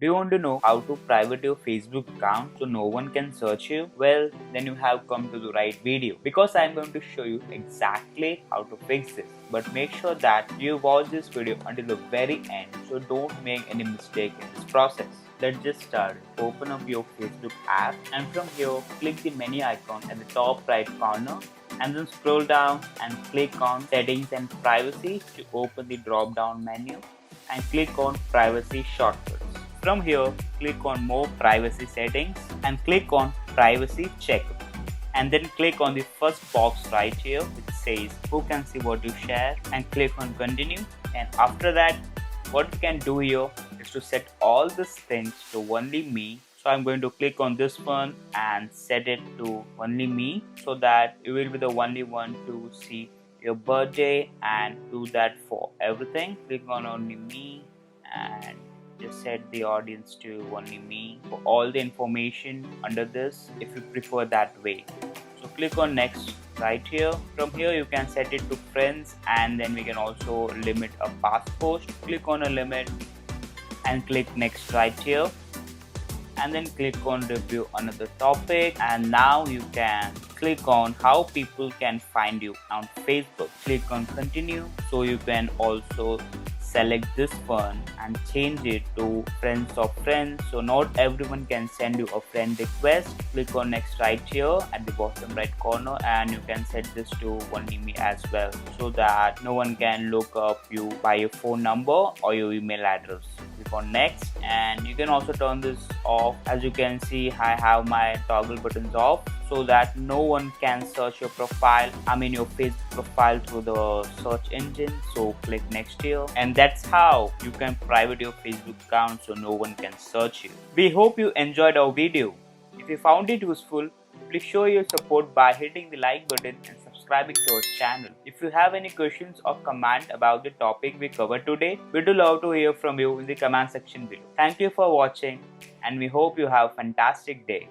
Do you want to know how to private your Facebook account so no one can search you? Well, then you have come to the right video because I'm going to show you exactly how to fix this. But make sure that you watch this video until the very end so don't make any mistake in this process. Let's just start. Open up your Facebook app and from here click the menu icon at the top right corner and then scroll down and click on settings and privacy to open the drop down menu and click on privacy shortcuts. From here, click on more privacy settings and click on privacy checkup. And then click on the first box right here which says who can see what you share and click on continue. And after that, what you can do here is to set all these things to only me. So I'm going to click on this one and set it to only me so that you will be the only one to see your birthday and do that for everything. Click on only me and just set the audience to only me for all the information under this if you prefer that way. So click on next right here. From here you can set it to friends and then we can also limit a past post. Click on a limit and click next right here and then click on review another topic, and now you can click on how people can find you on Facebook. Click on continue so you can also select this one and change it to friends of friends so not everyone can send you a friend request. Click on next right here at the bottom right corner and you can set this to only me as well so that no one can look up you by your phone number or your email address. Click on next and you can also turn this off. As you can see, I have my toggle buttons off so that no one can search your profile, your Facebook profile through the search engine. So click next here and that's how you can private your Facebook account so no one can search you. We hope you enjoyed our video. If you found it useful, please show your support by hitting the like button and subscribing to our channel. If you have any questions or comment about the topic we covered today, we do love to hear from you in the comment section below. Thank you for watching and we hope you have a fantastic day.